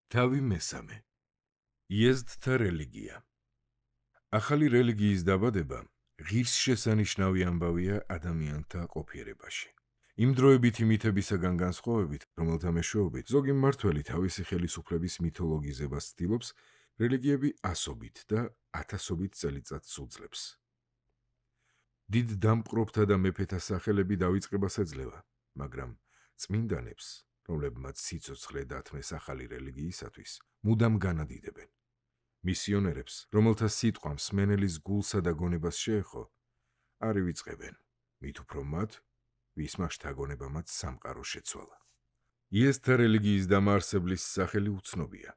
თავი მესამე. იეზდთა რელიგია. ახალი რელიგიის დაბადება ღირსშესანიშნავი ამბავია ადამიანთა ყოფიერებაში. იმ დროებითი მითებისაგან განსხვავებით, რომელთა მეშვეობით ზოგი მმართველი თავისი ხელისუფლების მითოლოგიზებას ცდილობს, რელიგიები ასობით და ათასობით წელიწადს უძლებს. დიდ დამპყრობთა და მეფეთა სახელები დავიწყებას ეძლევა, მაგრამ წმინდანებს, რომლებმაც სიცოცხლე დათმეს ახალი რელიგიისათვის, მუდამ განადიდებენ. მისიონერებს, რომელთა სიტყვა მსმენელის გულსა და გონებას შეეხო, არ ივიწყებენ, მით უფრო მათ, ვისმა შთაგონებამაც სამყარო შეცვალა. იეზდთა რელიგიის დამაარსებლის სახელი უცნობია.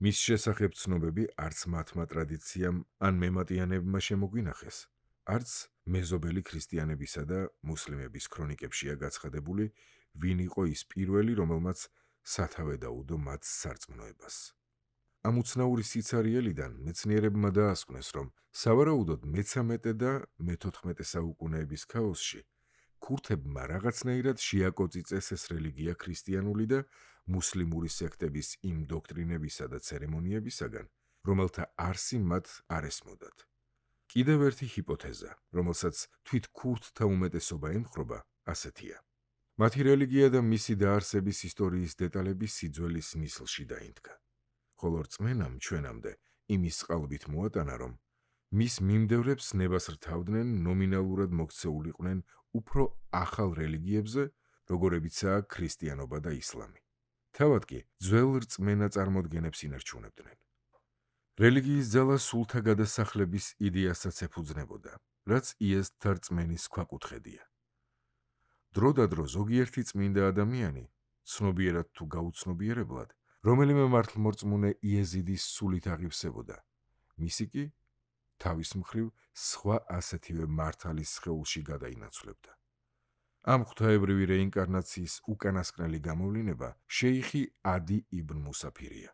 მის შესახებ ცნობები არც მათმა ტრადიციამ ან მემატიანებმა შემოგვინახეს, არც მეზობელი ქრისტიანებისა და მუსლიმების ქრონიკებშია გაცხადებული, ვინ იყო ის პირველი, რომელმაც სათავე დაუდო მათ სარწმუნოებას. ამ უცნაური სიცარიელიდან მეცნიერებმა დაასკვნეს, რომ სავარაუდოდ მე-13 და მე-14 საუკუნეების ქაოსში ქურთებმა რაღაცნაირად შეაკოწიწეს ეს რელიგია ქრისტიანული და მუსლიმური სექტების იმ დოქტრინებისა და ცერემონიებისაგან, რომელთა არსი მათ არ ესმოდათ. კიდევ ერთი ჰიპოთეზა, რომელსაც თვით ქურთთა უმეტესობა ემხრობა, ასეთია. მათი რელიგია და მისი დაარსების ისტორიის დეტალები სიძველის ნისლში დაინდგა. ხოლო რწმენამ ჩვენამდე იმის წყალობით მოატანა, რომ მის მიმდევრებს ნებას რთავდნენ ნომინალურად მოქცეულიყვნენ უფრო ახალ რელიგიებზე, როგორებიცაა ქრისტიანობა და ისლამი. თავად კი ძველ რწმენა წარმოდგენებს ინარჩუნებდნენ. რელიგიის ძალა სულთა გადასახლების იდეასაც ეფუძნებოდა, რაც იეზდთა რწმენის ქვაკუთხედია. დროდადრო ზოგიერთი წმინდა ადამიანი, ცნობიერად თუ გაუცნობიერებლად, რომელიმე მართლმორწმუნე იეზიდის სულით აღივსებოდა, მისი კი თავის მხრივ სხვა ასეთივე მართალის სხეულში გადაინაცვლებდა. ამ ღვთაებრივი რეინკარნაციის უკანასკნელი გამოვლინება შეიხი ადი იბნ მუსაფირია.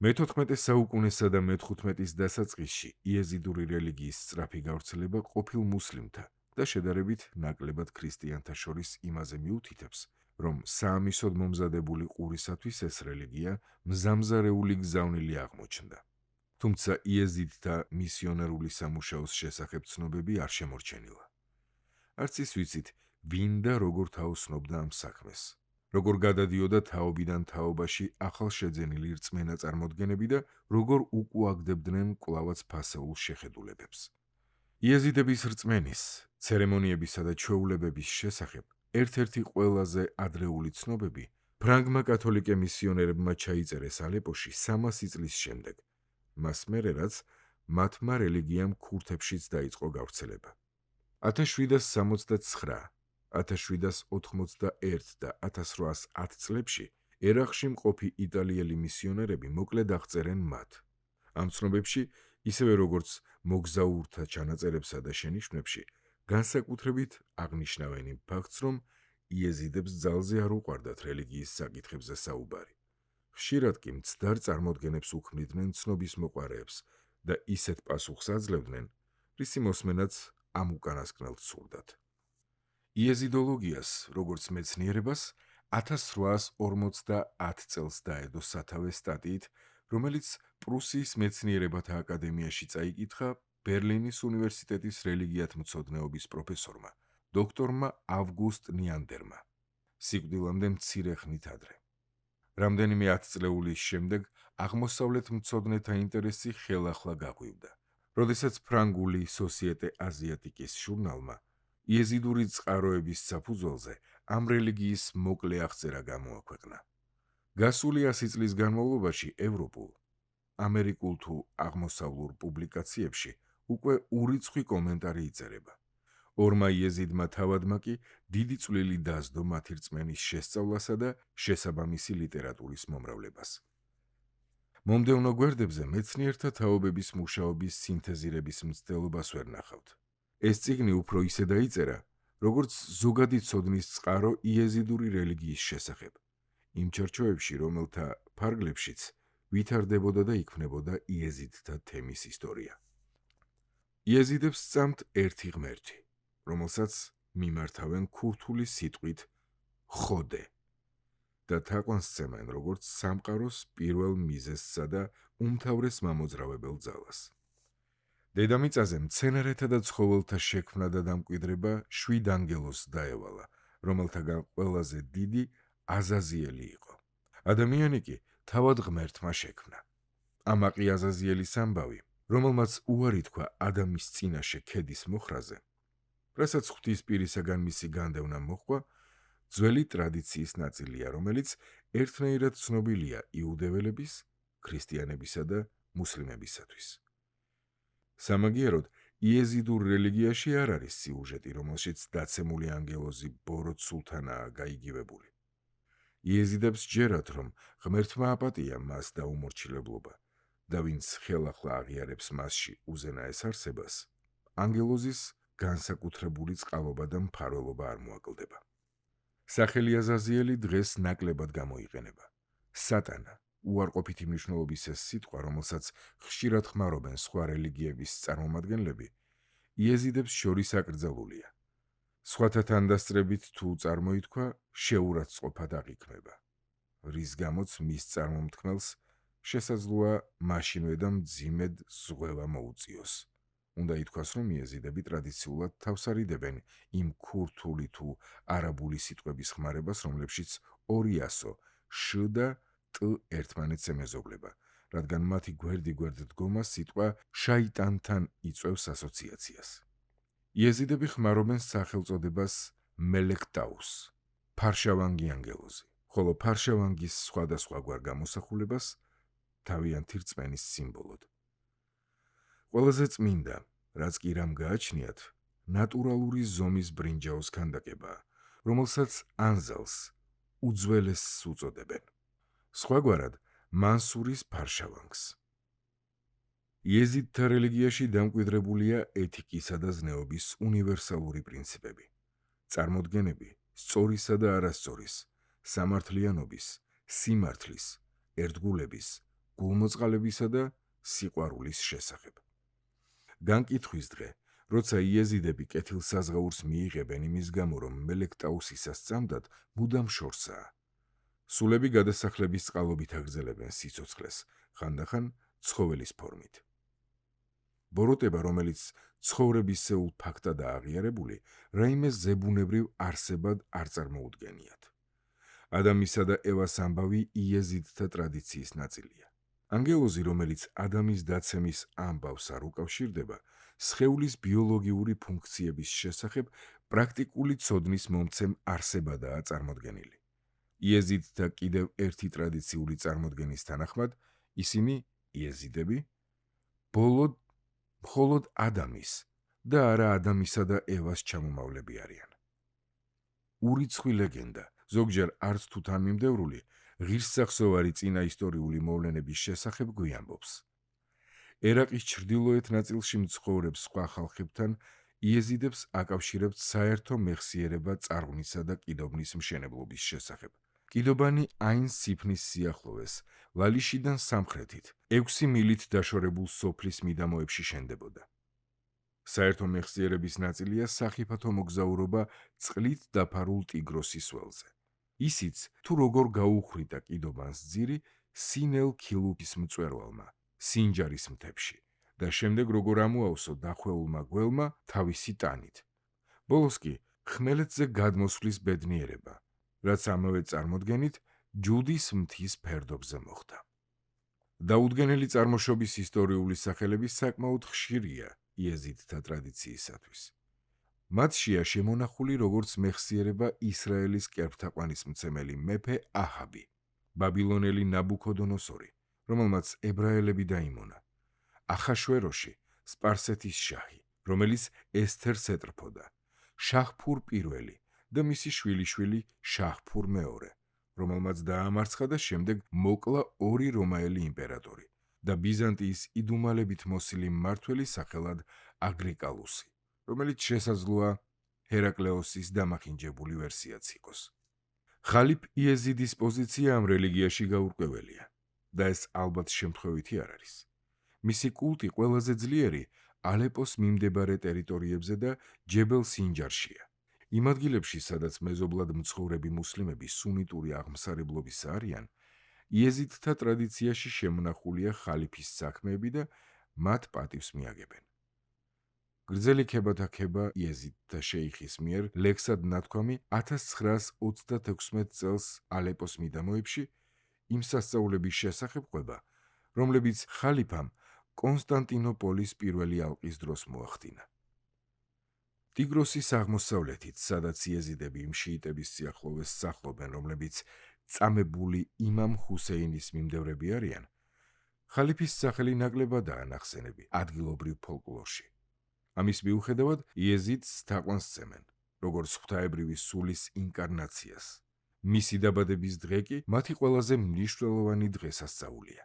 მე-14 საუკუნესა და მე-15-ის დასაწყისში იეზიდური რელიგიის სწრაფი გავრცელება ყოფილ მუსლიმთა და შედარებით ნაკლებად ქრისტიანთა შორის იმაზე მიუთითებს, რომ საამისოდ მომზადებული ყურისათვის ეს რელიგია მზამზარეული გზავნილი აღმოჩნდა. თუმცა იეზიდთა მისიონერული სამუშაოს შესახებ ცნობები არ შემორჩენილა. არც ის ვიცით, ვინ და როგორ თაოსნობდა ამ საქმეს, როგორ გადადიოდა თაობიდან თაობაში ახალშეძენილი რწმენა წარმოდგენები და როგორ უკუაგდებდნენ კვლავაც ფასეულ შეხედულებებს. იეზიდების რწმენის, ცერემონიებისა და ჩვეულებების შესახებ ერთ-ერთი ყველაზე ადრეული ცნობები ფრანგმა კათოლიკე მისიონერებმა ჩაიწერეს ალეპოში 300 წლის შემდეგ, მას მერე რაც მათმა რელიგიამ ქურთებშიც დაიწყო გავრცელება. 1769, 1781 და 1810 წლებში ერაყში მყოფი იტალიელი მისიონერები მოკლედ აღწერენ მათ. ამ ცნობებში, ისევე როგორც მოგზაურთა ჩანაწერებსა და შენიშვნებში, განსაკუთრებით აღნიშნავენ იმ ფაქტს, რომ იეზიდებს ძალზე არ უყვარდათ რელიგიის საკითხებზე საუბარი. ხშირად კი მცდარ წარმოდგენებს უქმნიდნენ ცნობის მოყარეებს და ისეთ პასუხს აძლევდნენ, რისი მოსმენაც ამ უკანასკნელს სურდათ. იეზიდოლოგიას, როგორც მეცნიერებას, 1850 წელს დაედო სათავე სტატიით, რომელიც პრუსიის მეცნიერებათა აკადემიაში წაიკითხა ბერლინის უნივერსიტეტის რელიგიათმცოდნეობის პროფესორმა, დოქტორმა ავგუსტ ნიანდერმა, სიკვდილამდე მცირე ხნით ადრე. რამდენიმე ათწლეულის შემდეგ აღმოსავლეთ მცოდნეთა ინტერესი ხელახლა გაღვივდა, როდესაც ფრანგული სოსიეტე აზიატიკის ჟურნალმა იეზიდური წყაროების საფუძველზე ამ რელიგიის მოკლე აღწერა გამოაქვეყნა. გასული 100 წლის განმავლობაში ევროპულ, ამერიკულ თუ აღმოსავლურ პუბლიკაციებში უკვე ურიცხვი კომენტარი იწერება. ორმა იეზიდმა თავადმა კი დიდი წვლილი დასდო მათი რწმენის შესწავლასა და შესაბამისი ლიტერატურის მომრავლებას. მომდევნო გვერდებზე მეცნიერთა თაობების მუშაობის სინთეზირების მცდელობას ვერ ნახავთ. ეს წიგნი უფრო ისე დაიწერა, როგორც ზოგადი ცოდნის წყარო იეზიდური რელიგიის შესახებ, იმ ჩარჩოებში, რომელთა ფარგლებშიც ვითარდებოდა და იქმნებოდა იეზიდთა თემის ისტორია. იეზიდებს სწამთ ერთი ღმერთი, რომელსაც მიმართავენ ქურთული სიტყვით ხოდე. და თაყვანსცემენ როგორც სამყაროს პირველ მიზეზსა და უმთავრეს მამოძრავებელ ძალას. დედამიწაზე მცენარეთა და ცხოველთა შექმნა და დამკვიდრება 7 ანგელოზს დაევალა, რომელთაგან ყველაზე დიდი აზაზიელი იყო. ადამიანი კი თავად ღმერთმა შექმნა. ამაყი აზაზიელის ამბავი, რომელმაც უარი თქვა ადამის წინაშე ქედის მოხრაზე, რასაც ღვთისპირისაგან მისი განდევნა მოჰყვა, ძველი ტრადიციის ნაწილია, რომელიც ერთნაირად ცნობილია იუდეველების, ქრისტიანებისა და მუსლიმებისათვის. სამაგიეროდ, იეზიდურ რელიგიაში არ არის სიუჟეტი, რომელშიც დაცემული ანგელოზი ბოროტ სულთანაა გაიგივებული. იეზიდებს ჯერათ, რომ ღმერთმა აპატია მას და უმორჩილებლობა და ვინც ხელახლა აღიარებს მასში უზენაეს არსებას, ანგელოზის განსაკუთრებული წყალობა და მფარველობა არ მოაკლდება. სახელი აზაზიელი დღეს ნაკლებად გამოიყენება. სატანა, უარყოფითი მნიშვნელობის ეს სიტყვა, რომელსაც ხშირად ხმარობენ სხვა რელიგიების წარმომადგენლები, იეზიდებს შორის აკრძალულია. სხვათა თანდასწრებით თუ წარმოითქვა, შეურაცხყოფად აღიქმება, რის გამოც მის წარმომთქმელს შესაძლოა მაშინვე და მძიმედ ზღვევა მოუწიოს. უნდა ითქვას, რომ იეზიდები ტრადიციულად თავს არიდებენ იმ ქურთული თუ არაბული სიტყვების ხმარებას, რომლებშიც ორი ასო შ და ტ ერთმანეთს ემეზობლება, რადგან მათი გვერდ დგომა სიტყვა შაიტანთან იწვევს ასოციაციას. იეზიდები ხმარობენ სახელწოდებას მელექტაუს, ფარშავანგი ანგელოზი, ხოლო ფარშავანგის სხვადასხვაგვარ გამოსახულებას თავიანთი რწმენის სიმბოლოდ. ყველაზე წმინდა, რაც კი რამ გააჩნიათ, ნატურალური ზომის ბრინჯაოს ქანდაკებაა, რომელსაც ანზელს, უძველესს უწოდებენ. სხვაგვარად, მანსურის ფარშავანგს. იეზიდთა რელიგიაში დამკვიდრებულია ეთიკისა და ზნეობის უნივერსალური პრინციპები, წარმოდგენები სწორისა და არასწორის, სამართლიანობის, სიმართლის, ერთგულების, გულმოწყალებისა და სიყვარულის შესახებ. განკითხვის დღე, როცა იეზიდები კეთილსაზღაურს მიიღებენ იმის გამო, რომ მელექტაუსისა სწამდათ, მუდამ შორსაა. სულები გადასახლების წყალობით აგრძელებენ სიცოცხლეს, ხანდახან ცხოველის ფორმით. ბოროტება, რომელიც ცხოვრებისეულ ფაქტადაა აღიარებული, რაიმე ზებუნებრივ არსებად არ წარმოუდგენიათ. ადამისა და ევას ამბავი იეზიდთა ტრადიციის ნაწილია. ანგელოზი, რომელიც ადამის დაცემის ამბავს არ უკავშირდება, სხეულის ბიოლოგიური ფუნქციების შესახებ პრაქტიკული ცოდნის მომცემ არსებადაა წარმოდგენილი. იეზიდთა კიდევ ერთი ტრადიციული წარმოდგენის თანახმად, ისინი, იეზიდები, მხოლოდ ადამის და არა ადამისა და ევას ჩამომავლები არიან. ურიცხვი ლეგენდა, ზოგჯერ არც თუ თანმიმდევრული, ღირსსახსოვარი წინაისტორიული მოვლენების შესახებ გვიამბობს. ერაყის ჩრდილოეთ ნაწილში მცხოვრებ სხვა ხალხებთან იეზიდებს აკავშირებთ საერთო მეხსიერება წარღვნისა და კიდობნის მშენებლობის შესახებ. კიდობანი აინ-სიფნის სიახლოვეს, ლალიშიდან სამხრეთით, 6 მილით დაშორებულ სოფლის მიდამოებში შენდებოდა. საერთო მეხსიერების ნაწილია სახიფათო მოგზაურობა წყლით დაფარულ ტიგროსის ველზე. ისიც, თუ როგორ გაუხრიტა კიდობანს ძირი სინელ ქილუქის მწვერვალმა, სინჯარის მთებში და შემდეგ როგორ ამოაუსო დახვეულმა გველმა თავისი ტანით. ბოლოს კი ხმელეთზე გადმოსვლის ბედნიერება, რაც ამავე წარმოდგენით ჯუდის მთის ფერდობზე მოხდა. დაუდგენელი წარმოშობის ისტორიული სახელები საკმაოდ ხშირია იეზიდთა ტრადიციისათვის. მათშია შემონახული როგორც მეხსიერება ისრაელის კერპთაყვანისმცემელი მეფე აჰაბი, ბაბილონელი ნაბუქოდონოსორი, რომელმაც ებრაელები დაიმონა, ახაშვეროში, სპარსეთის შაჰი, რომელიც ესთერს ეტრფოდა, შაჰფურ პირველი და მისი შვილიშვილი შაჰფურ მეორე, რომელმაც დაამარცხა და შემდეგ მოკლა 2 რომაელი იმპერატორი და ბიზანტიის იდუმალებით მოსილი მმართველი სახელად აგრიკალუსი, რომელიც შესაძლოა ჰერაკლეოსის დამახინჯებული ვერსიაც იყოს. ხალიფ იეზიდის პოზიცია ამ რელიგიაში გაურკვეველია და ეს ალბათ შემთხვევითი არ არის. მისი კულტი ყველაზე ძლიერი ალეპოს მიმდებარე ტერიტორიებზე და ჯებელ სინჯარშია. იმ ადგილებში, სადაც მეზობლად მცხოვრები მუსლიმები სუნიტური აღმსარებლობის არიან, იეზიდთა ტრადიციაში შემონახულია ხალიფის საქმეები და მათ პატივს მიაგებენ. გრძელი ქებათაქება იეზიდთა შეიხის მიერ ლექსად ნათქვამი 1936 წელს ალეპოს მიდამოებში იმ სასწაულების შესახებ ყვება, რომლებიც ხალიფამ კონსტანტინოპოლის პირველი ალყის დროს მოახდინა. ტიგროსის აღმოსავლეთით, სადაც იეზიდები იმ შიიტების სიახლოვეს სახლობენ, რომლებიც წამებული იმამ ჰუსეინის მიმდევრები არიან, ხალიფის სახელი ნაკლებადაა ნახსენები ადგილობრივ ფოლკლორში. ამის მიუხედავად, იეზიდს თაყვანს სცემენ, როგორც ღვთაებრივი სულის ინკარნაციას. მისი დაბადების დღე კი მათი ყველაზე მნიშვნელოვანი დღესასწაულია.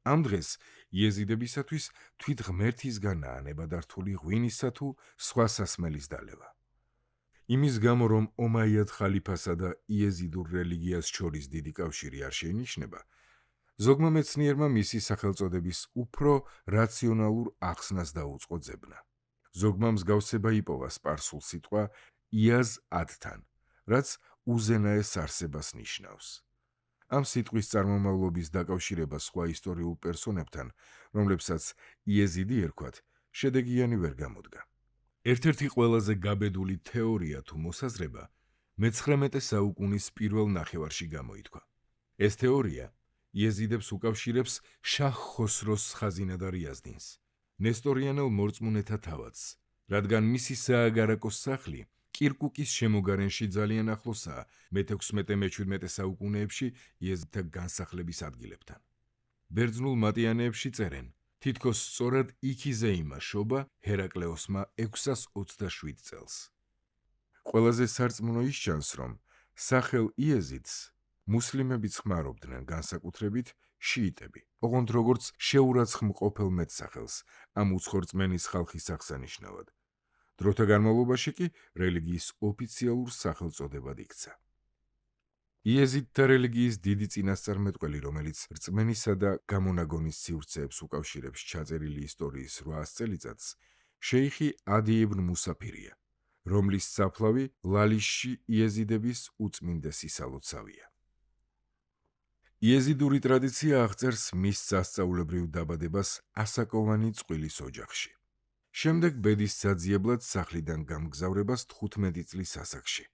ამ დღეს იეზიდებისათვის თვით ღმერთისგანაა ნებადართული ღვინისა თუ სხვა სასმელის დალევა. იმის გამო, რომ ომაიად ხალიფასა და იეზიდურ რელიგიას შორის დიდი კავშირი არ შეინიშნება, ზოგმა მეცნიერმა მისი სახელწოდების უფრო რაციონალურ ახსნას დაუწყო ძებნა. ზოგმა მსგავსება იპოვა სპარსულ სიტყვა იაზ ადთან, რაც უზენაეს არსებას ნიშნავს. ამ სიტყვის წარმომავლობის დაკავშირება სხვა ისტორიულ პერსონებთან, რომლებსაც იეზიდი ერქვათ, შედეგიანი ვერ გამოდგა. ერთ-ერთი ყველაზე გაბედული თეორია თუ მოსაზრება მე-19 საუკუნის პირველ ნახევარში გამოითქვა. ეს თეორია იეზიდებს უკავშირებს შაჰ ხოსროს ხაზინადარ იაზდინს, ნესტორიანელ მორწმუნეთა თავადს, რადგან მისი სააგარაკო სახლი კირკუკის შემოგარენში ძალიან ახლოსაა მე-16-17 საუკუნეებში იეზიდთა განსახლების ადგილებთან. ბერძნულ მატიანეებში წერენ, თითქოს სწორად იქიზე იმაშობა ჰერაკლეოსმა 627 წელს. ყველაზე სარწმუნო ის ჩანს, რომ სახელ იეზიდს მუსლიმებიც ხმარობდნენ, განსაკუთრებით შიიტები, ოღონდ როგორც შეურაცხმყოფელ მეტსახელს ამ უცხორწმენის ხალხის აღსანიშნავად. დროთა განმავლობაში კი რელიგიის ოფიციალურ სახელწოდებად იქცა. იეზიდთა რელიგიის დიდი წინასწარმეტყველი, რომელიც რწმენისა და გამონაგონის სივრცეებს უკავშირებს ჩაწერილი ისტორიის 800 წელიწადს, შეიხი ადი იბნ მუსაფირია, რომლის საფლავი ლალიშში იეზიდების უწმინდესი სალოცავია. იეზიდური ტრადიცია აღწერს მის სასწაულებრივ დაბადებას ასაკოვანი წყვილის ოჯახში. შემდეგ ბედის საძიებლად სახლიდან გამგზავრებას 15 წლის ასაკში.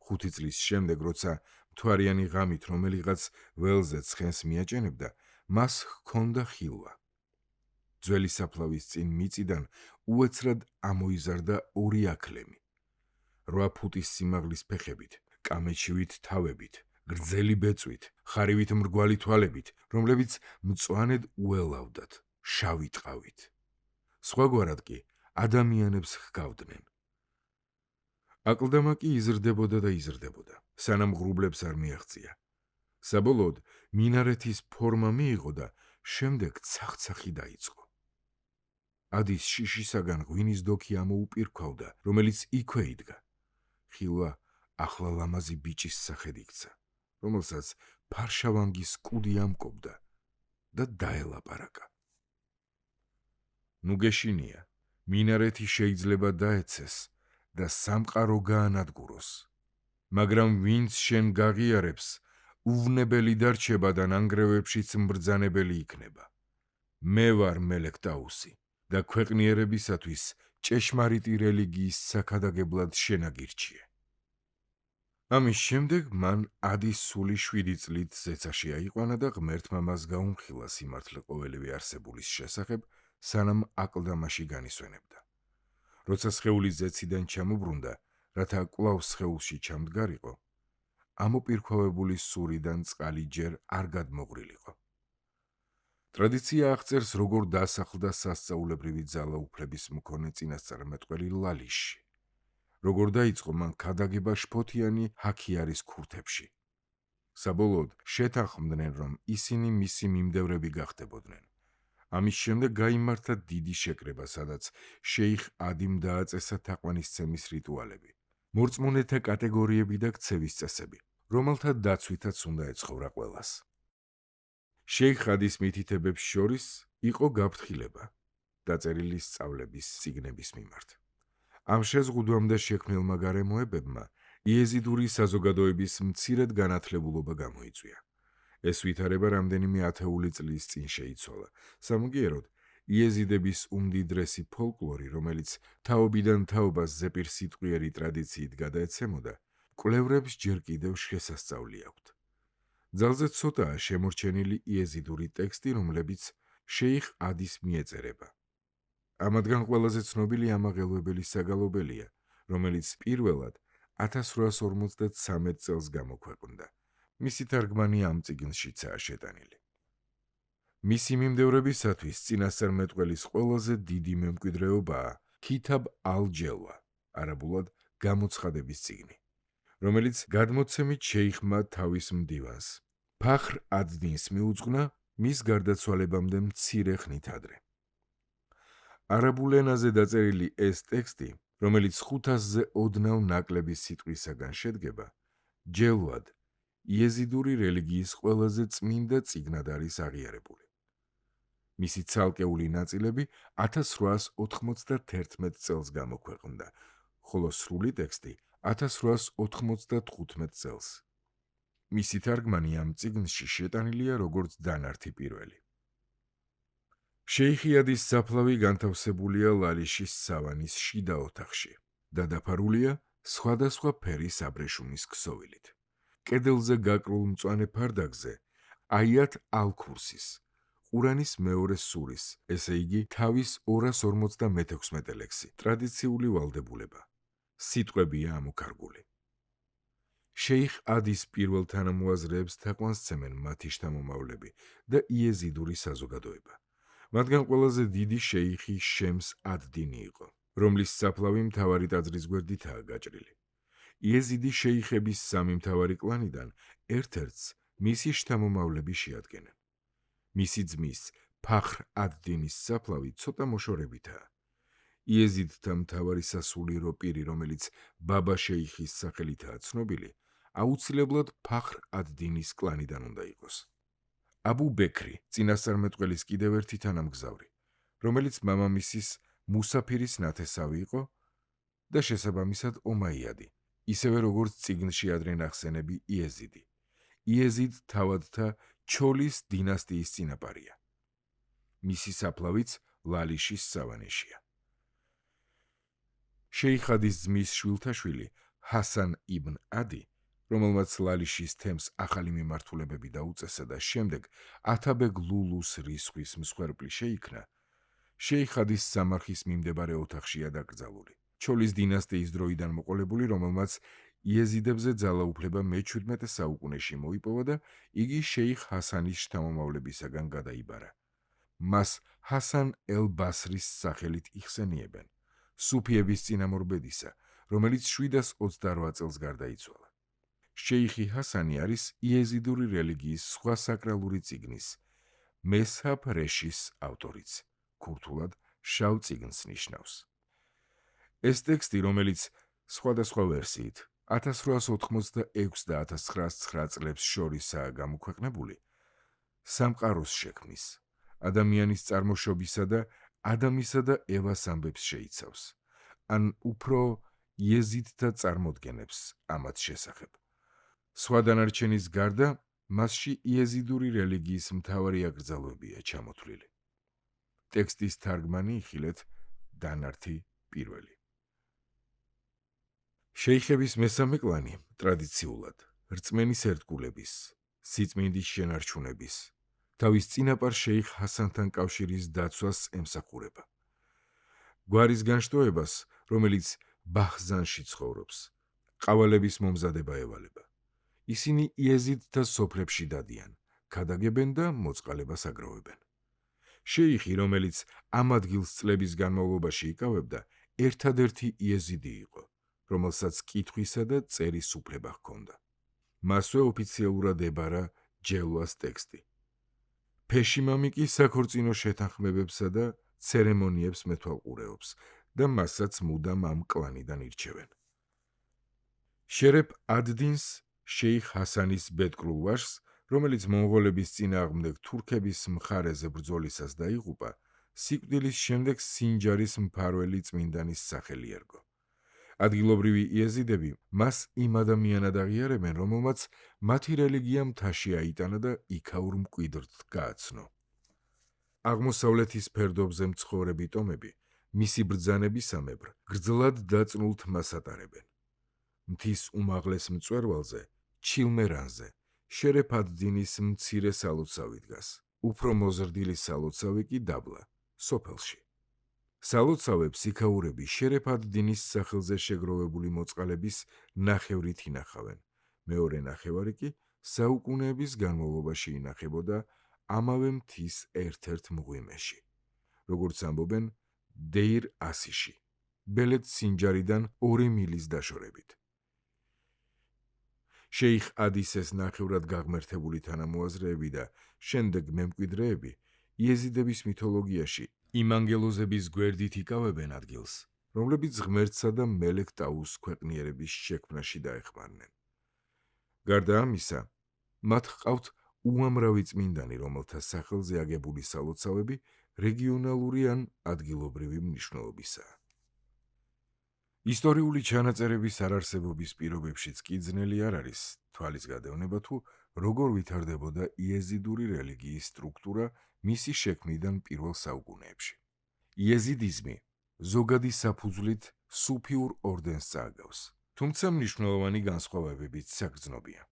5 წლის შემდეგ, როცა მთვარიანი ღამით რომელიღაც ველზე ცხენს მიაჭენებდა, მას ჰქონდა ხილვა. ძველი საფლავის წინ მიწიდან უეცრად ამოიზარდა 2 აქლემი. 8 ფუტის სიმაღლის ფეხებით, კამეჩივით თავებით, გრძელი ბეწვით, ხარივით მრგვალი თვალებით, რომლებიც მწვანედ უელავდათ, შავი ტყავით. სხვაგვარად კი ადამიანებს ჰგავდნენ. აკლდამა კი იზრდებოდა და იზრდებოდა, სანამ ღრუბლებს არ მიაღწია. საბოლოოდ მინარეთის ფორმა მიიღო და შემდეგ ცახცახი დაიწყო. ადის შიშისაგან ღვინის დოქი ამოუპირქვავდა, რომელიც იქვე იდგა. ხილვა ახლა ლამაზი ბიჭის სახედ იქცა, რომელსაც ფარშავანგის კუდი ამკობდა და დაელაპარაკა. ნუ გეშინია, მინარეთი შეიძლება დაეცეს და სამყარო გაანადგუროს, მაგრამ ვინც შენ გაღიარებს, უვნებელი დარჩება და ნანგრევებშიც mbრძანებელი იქნება. მე ვარ მელექ დაუსი და ქვეყნიერებისათვის ჭეშმარიტი რელიგიის საქადაგებლად შენაგირჩიე. ამის შემდეგ მან ადის სული 7 წლით ზეცაში აიყვანა და ღმერთმა მას გაუმხილა სიმართლე ყოველივე არსებულის შესახებ, სანამ აკლდამაში განისვენებდა. როცა სხეული ზეციდან ჩამობრუნდა, რათა კვლავ სხეულში ჩამდგარიყო, ამოპირქვავებული სურიდან წყალი ჯერ არ გადმოღრილიყო. ტრადიცია აღწერს, როგორ დასახლდა სასწაულებრივი ძალაუფლების მქონე წინასწარმეტყველი ლალიშში. როგორ დაიწყო მან ქადაგება შფოთიანი ჰაქიარის ქურთებში. საბოლოოდ შეთანხმდნენ, რომ ისინი მისი მიმდევრები გახდებოდნენ. ამის შემდეგ გაიმართა დიდი შეკრება, სადაც შეიხ ადიმ დააწესა თაყვანისცემის რიტუალები, მორწმუნეთა კატეგორიები და ქცევის წესები, რომელთა დაცვითაც უნდა ეცხოვრა ყველას. შეიხ ადის მითითებებს შორის იყო გაფრთხილება დაწერილი სწავლების წიგნების მიმართ. ამ შეზღუდვამდე შექმნილმა გარემოებებმა იეზიდური საზოგადოების მცირედ განათლებულობა გამოიწვია. ეს ვითარება რამდენიმე ათეული წლის წინ შეიცვალა. სამაგიეროდ, იეზიდების უმდიდრესი ფოლკლორი, რომელიც თაობიდან თაობას ზეპირსიტყვიერი ტრადიციით გადაეცემოდა, მკვლევრებს ჯერ კიდევ შესასწავლი აქვთ. ძალზე ცოტაა შემორჩენილი იეზიდური ტექსტი, რომლებიც შეიხ ადის მიეწერება. ამათგან ყველაზე ცნობილი ამაღელვებელი საგალობელია, რომელიც პირველად 1853 წელს გამოქვეყნდა. მისი თარგმანი ამ წიგნშიცაა შეტანილი. მისი მიმდევრებისათვის წინასწარმეტყველის ყველაზე დიდი მემკვიდრეობაა ქითაბ ალ-ჯელვა, არაბულად გამოცხადების წიგნი, რომელიც გადმოცემით შეიხმა თავის მდივანს, ფახრ ად-დინს მიუძღვნა მის გარდაცვალებამდე მცირე ხნით ადრე. არაბულ ენაზე დაწერილი ეს ტექსტი, რომელიც 500-ზე ოდნავ ნაკლები სიტყვისაგან შედგება, ჯელვად იეზიდური რელიგიის ყველაზე წმინდა წიგნად არის აღიარებული. მისი ცალკეული ნაწილები 1891 წელს გამოქვეყნდა, ხოლო სრული ტექსტი 1895 წელს. მისი თარგმანი ამ წიგნში შეტანილია როგორც დანართი პირველი. შეიხი ადის საფლავი განთავსებულია ლალიშის სავანის შიდა ოთახში და დაფარულია სხვადასხვა ფერის აბრეშუმის ქსოვილით. კედელზე გაკრულ მწვანე ფარდაგზე აიათ ალ-ქურსის, ყურანის მეორე სურის, ესე იგი თავის 256 ლექსი, ტრადიციული ვალდებულება. სიტყვებია ამოქარგული. შეიხ ადის პირველ თანამოაზრეებს თაყვანსცემენ მათი შთამომავლები და იეზიდური საზოგადოება. მათგან ყველაზე დიდი შეიხი შემს ად-დინი იყო, რომლის საფლავი მთავარი ტაძრის გვერდითაა გაჭრილი. იეზიდი შეიხების სამი მთავარი კლანიდან ერთ-ერთს მისი შთამომავლები შეადგენენ. მისი ძმის ფახრ ად-დინის საფლავი ცოტა მოშორებითაა. იეზიდთა მთავარი სასულიერო პირი, რომელიც ბაბა შეიხის სახელითაა ცნობილი, აუცილებლად ფახრ ად-დინის კლანიდან უნდა იყოს. აბუ ბექრი, წინასწარმეტყველის კიდევ ერთი თანამგზავრი, რომელიც მამამისის მუსაფირის ნათესავი იყო და შესაბამისად ომაიადი, ისევე როგორც წიგნში ადრე ნახსენები იეზიდი. იეზიდ თავადთა ჩოლის დინასტიის წინაპარია. მისი საფლავიც ლალიშის სავანეშია. შეიხ ადის ძმის შვილთაშვილი ჰასან იბნ ადი, რომელმაც ლალიშის თემს ახალი მიმართულებები დაუწესა და შემდეგ ათაბეგ ლულუს რისხვის მსხვერპლი შეიქმნა, შეიხ ადის სამარხის მიმდებარე ოთახშია დაკრძალული. ჩოლის დინასტიის დროიდან მოყოლებული, რომელმაც იეზიდებზე ძალაუფლება მე-17 საუკუნეში მოიპოვა და იგი შეიხ ჰასანის შთამომავლებისაგან გადაიბარა. მას ჰასან ელ-ბასრის სახელით იხსენიებენ, სუფიების წინამორბედისა, რომელიც 728 წელს გარდაიცვალა. შეიხი ჰასანი არის იეზიდური რელიგიის სხვა საკრალური წიგნის, მესჰაფ რეშის ავტორიც, ქურთულად შავ წიგნს ნიშნავს. ეს ტექსტი, რომელიც სხვადასხვა ვერსიით 1886 და 1909 წლებს შორისაა გამოქვეყნებული, სამყაროს შექმნის, ადამიანის წარმოშობისა და ადამისა და ევას ამბებს შეიცავს, ან უფრო იეზიდთა წარმოდგენებს ამათ შესახებ. სხვა დანარჩენის გარდა, მასში იეზიდური რელიგიის მთავარი აკრძალვებია ჩამოთვლილი. ტექსტის თარგმანი იხილეთ დანართი პირველი. შეიხების მესამე კლანი ტრადიციულად რწმენის ერთგულების, სიწმინდის შენარჩუნების, თავის წინაპარ შეიხ ჰასანთან კავშირის დაცვას ემსახურება. გვარის განშტოებას, რომელიც ბაჰზანში ცხოვრობს, ყავალების მომზადება ევალება. ისინი იეზიდთა სოფლებში დადიან, ქადაგებენ და მოწყალებას აგროვებენ. შეიხი, რომელიც ამ ადგილს წლების განმავლობაში იკავებდა, ერთადერთი იეზიდი იყო, რომელსაც კითხვისა და წერის უფლება ჰქონდა. მასვე ოფიციალურად ებარა ჯელვას ტექსტი. ფეშიმამი კი საქორწინო შეთანხმებებსა და ცერემონიებს მეთვალყურეობს და მასაც მუდამ ამ კლანიდან ირჩევენ. შერეფ ად-დინს შეიხ ჰასანის ბედკრულ ვაჟს, რომელიც მონღოლების წინააღმდეგ თურქების მხარეზე ბრძოლისას დაიღუპა, სიკვდილის შემდეგ სინჯარის მფარველი წმინდანის სახელი ერგო. ადგილობრივი იეზიდები მას იმ ადამიანად აღიარებენ, რომელმაც მათი რელიგია მთაში აიტანა და იქაურ მკვიდრთ გააცნო. აღმოსავლეთის ფერდობზე მცხოვრები ტომები მისი ბრძანებისამებრ გრძლად დაწნულ თმას ატარებენ. მთის უმაღლეს მწვერვალზე, ჩილმერანზე, შერეფ ad-დინის მცირე სალოცავი დგას. უფრო მოზრდილი სალოცავი კი დაბლა, სოფელში. სალოცავებს იქაურები შერეფ ad-დინის სახელზე შეგროვებული მოწყალების ნახევრით ინახავენ. მეორე ნახევარი კი საუკუნეების განმავლობაში ინახებოდა ამავე მთის ერთ-ერთ მღვიმეში. როგორც ამბობენ, დეირ ასიში, ბელეთ სინჯარიდან 2 მილის დაშორებით. შეიხ ადისეს ნახევრად გაღმერთებული თანამოაზრეები და შემდეგ მემკვიდრეები იეზიდების მითოლოგიაში იმ ანგელოზების გვერდით იკავებენ ადგილს, რომლებიც ღმერთსა და მელექ ტაუს ქვეყნიერების შექმნაში დაეხმარნენ. გარდა ამისა, მათ ჰყავთ უამრავი წმინდანი, რომელთა სახელზე აგებული სალოცავები რეგიონალური ან ადგილობრივი მნიშვნელობისაა. ისტორიული ჩანაწერების არარსებობის პირობებშიც კი ძნელი არ არის თვალის გადევნება, თუ როგორ ვითარდებოდა იეზიდური რელიგიის სტრუქტურა მისი შექმნიდან პირველ საუკუნეებში. იეზიდიზმი ზოგადი საფუძვლით სუფიურ ორდენს წააგავს, თუმცა მნიშვნელოვანი განსხვავებებიც საგრძნობია.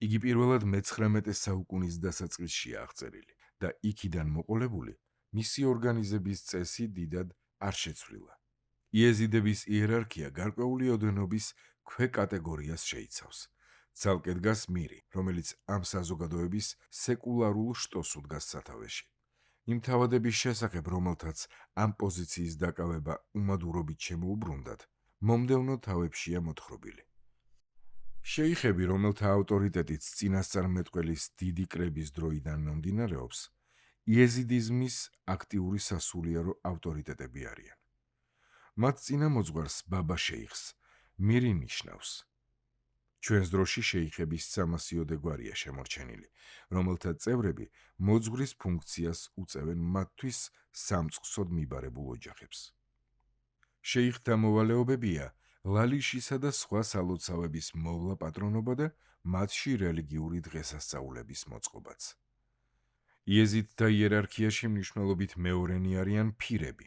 იგი პირველად მე-19 საუკუნის დასაწყისშია აღწერილი და იქიდან მოყოლებული მისი ორგანიზების წესი დიდად არ შეცვლილა. იეზიდების იერარქია გარკვეული ოდენობის ქვეკატეგორიას შეიცავს. ცალკე დგას მირი, რომელიც ამ საზოგადოების სეკულარულ შტოს უდგას სათავეში. იმ თავადების შესახებ, რომელთაც ამ პოზიციის დაკავება უმადურობით შემოუბრუნდათ, მომდევნო თავებშია მოთხრობილი. შეიხები, რომელთა ავტორიტეტიც წინასწარმეტყველის დიდი კრების დროიდან მომდინარეობს, იეზიდიზმის აქტიური სასულიერო ავტორიტეტები არიან. მათ წინამოძღვარს ბაბა შეიხს მირი ნიშნავს. ჩვენს დროში შეიხების 300-ოდე გვარია შემორჩენილი, რომელთა წევრები მოძღვრის ფუნქციას უწევენ მათთვის სამწყსოდ მიბარებულ ოჯახებს. შეიხთა მოვალეობებია ლალიშისა და სხვა სალოცავების მოვლა პატრონობა და მათში რელიგიური დღესასწაულების მოწყობაც. იეზიდთა იერარქიაში მნიშვნელობით მეორენი არიან ფირები.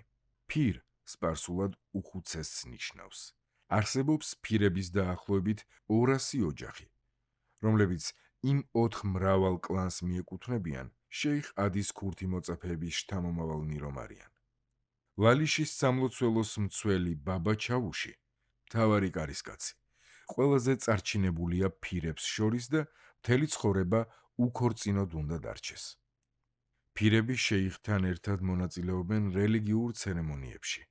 ფირ სპარსულად უხუცესს ნიშნავს. არსებობს ფირების დაახლოებით 200 ოჯახი, რომლებიც იმ 4 მრავალ კლანს მიეკუთვნებიან შეიხ ადის ქურთი მოწაფეების შთამომავალნი რომ არიან. ლალიშის სამლოცველოს მცველი ბაბა ჩავუში, მთავარი კარისკაცი, ყველაზე წარჩინებულია ფირებს შორის და მთელი ცხოვრება უქორწინოდ უნდა დარჩეს. ფირები შეიხთან ერთად მონაწილეობენ რელიგიურ ცერემონიებში,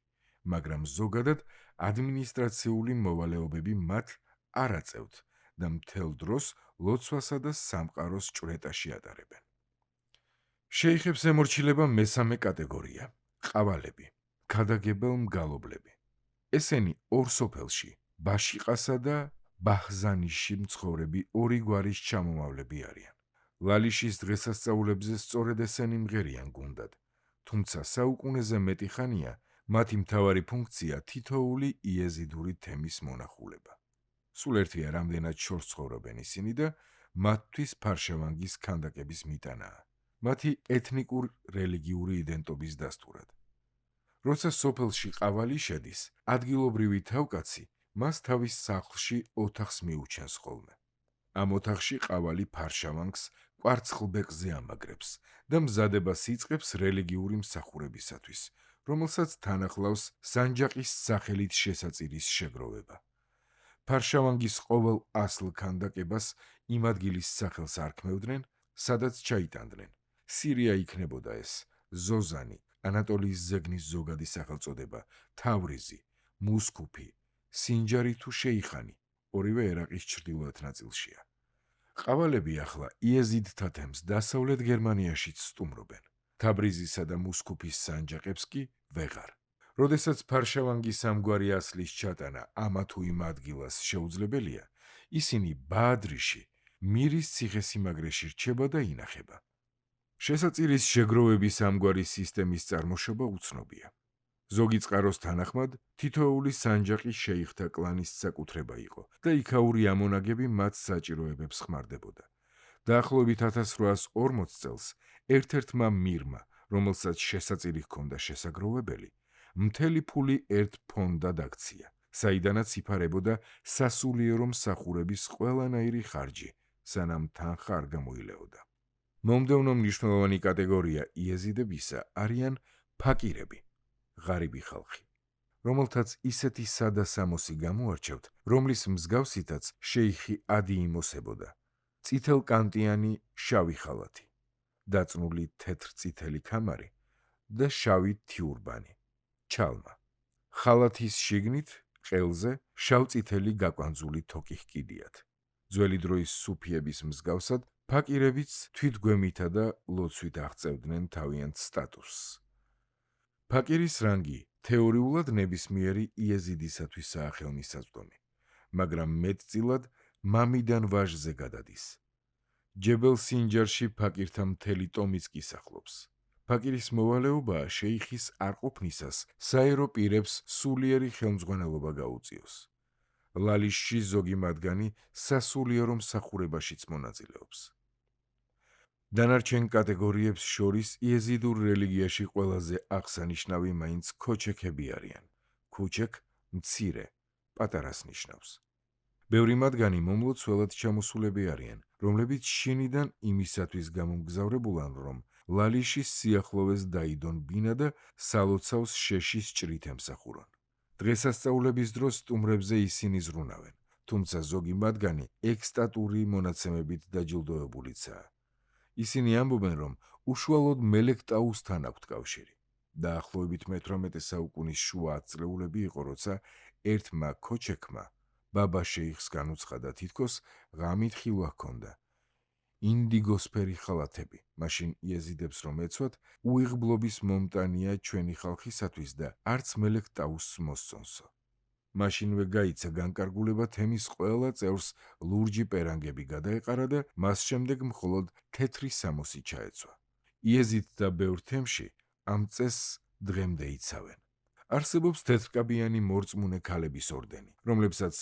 მაგრამ ზოგადად ადმინისტრაციული მოვალეობები მათ არ აწევთ და მთელ დროს ლოცვასა და სამყაროს ჭვრეტაში ატარებენ. შეიხებს ემორჩილება მესამე კატეგორია – ყავალები, ქადაგებელ მგალობლები. ესენი ორ სოფელში, ბაშიყასა და ბაჰზანიშში მცხოვრები 2 გვარის ჩამომავლები არიან. ლალიშის დღესასწაულებზე სწორედ ესენი მღერიან გუნდად, თუმცა საუკუნეზე მეტი ხანია მათი მთავარი ფუნქცია თითოეული იეზიდური თემის მონახულება. სულ ერთია რამდენად შორს ცხოვრობენ ისინი და მათთვის ფარშავანგის ქანდაკების მიტანაა, მათი ეთნიკურ რელიგიური იდენტობის დასტურად. როცა სოფელში ყავალი შედის, ადგილობრივი თავკაცი მას თავის სახლში ოთახს მიუჩენს ხოლმე. ამ ოთახში ყავალი ფარშავანგს კვარცხლბეკზე ამაგრებს და მზადებას იწყებს რელიგიური მსახურებისათვის, რომელსაც თან ახლავს სანჯაყის სახელით შესაწირის შეგროვება. ფარშავანგის ყოველ ასლ ქანდაკებას იმ ადგილის სახელს არქმევდნენ, სადაც ჩაიტანდნენ. სირია იქნებოდა ეს, ზოზანი, ანატოლიის ზეგნის ზოგადი სახელწოდება, თავრიზი, მუსკუფი, სინჯარი თუ შეიხანი, ორივე ერაყის ჩრდილოეთ ნაწილშია. ყავალები ახლა იეზიდთა თემს დასავლეთ გერმანიაშიც სტუმრობენ. თაბრიზისა და მუსკუფის სანჯაყებს კი ვეღარ. როდესაც ფარშავანგის ამგვარი ასლის ჩატანა ამა თუ იმ ადგილას შეუძლებელია, ისინი ბაადრიში, მირის ციხესიმაგრეში რჩება და ინახება. შესაწირის შეგროვების ამგვარი სისტემის წარმოშობა უცნობია. ზოგი წყაროს თანახმად, თითოეული სანჯაყი შეიხთა კლანის საკუთრება იყო და იქაური ამონაგები მათ საჭიროებებს ხმარდებოდა. დაახლოებით 1840 წელს ერთ-ერთმა მირმა, რომელსაც შესაწირი ჰქონდა შესაგროვებელი, მთელი ფული ერთ ფონდად აქცია, საიდანაც იფარებოდა სასულიერო მსახურების ყველანაირი ხარჯი, სანამ თანხა არ გამოილეოდა. მომდევნო მნიშვნელოვანი კატეგორია იეზიდებისა არიან ფაკირები, ღარიბი ხალხი, რომელთაც ისეთი სადა სამოსი გამოარჩევთ, რომლის მსგავსითაც შეიხი ადი იმოსებოდა: წითელკანტიანი შავი ხალათი, დაწნული თეთრ-წითელი ქამარი და შავი თიურბანი, ჩალმა. ხალათის შიგნით, ყელზე, შავ-წითელი გაკვანძული თოკი ჰკიდიათ. ძველი დროის სუფიების მსგავსად, ფაკირებიც თვითგვემითა და ლოცვით აღწევდნენ თავიანთ სტატუსს. ფაკირის რანგი თეორიულად ნებისმიერი იეზიდისათვისაა ხელმისაწვდომი, მაგრამ მეტწილად მამიდან ვაჟზე გადადის. ჯებელ სინჯარში ფაკირთა მთელი ტომიც კი სახლობს. ფაკირის მოვალეობაა შეიხის არყოფნისას საერო პირებს სულიერი ხელმძღვანელობა გაუწიოს. ლალიშში ზოგი მათგანი სასულიერო მსახურებაშიც მონაწილეობს. დანარჩენ კატეგორიებს შორის იეზიდურ რელიგიაში ყველაზე აღსანიშნავი მაინც ქოჩექები არიან. ქუჩექ მცირე, პატარას ნიშნავს. ბევრი მათგანი მომლოცველად ჩამოსულები არიან, რომლებიც შინიდან იმისათვის გამომგზავრებულან, რომ ლალიშის სიახლოვეს დაიდონ ბინა და სალოცავს შეშის ჭრით ემსახურონ. დღესასწაულების დროს სტუმრებზე ისინი ზრუნავენ, თუმცა ზოგი მათგანი ექსტატური მონაცემებით დაჯილდოებულიცაა. ისინი ამბობენ, რომ უშუალოდ მელექტაუსთან აქვთ კავშირი. დაახლოებით მე-18 საუკუნის შუა ათწლეულები იყო, როცა ერთმა ქოჩექმა ბაბა შეიხს განუცხადა, თითქოს ღამით ხილვა ჰქონდა. ინდიგოსფერი ხალათები, მაშინ იეზიდებს რომ ეცვათ, უიღბლობის მომტანია ჩვენი ხალხისათვის და არც მელექტაუსს მოსწონსო. მაშინვე გაიცა განკარგულება თემის ყველა წევრს ლურჯი პერანგები გადაეყარა და მას შემდეგ მხოლოდ თეთრი სამოსი ჩაეცვა. იეზიდთა ბევრ თემში ამ წესს დღემდე იცავენ. არსებობს თეთრკაბიანი მორწმუნე ქალების ორდენი, რომლებსაც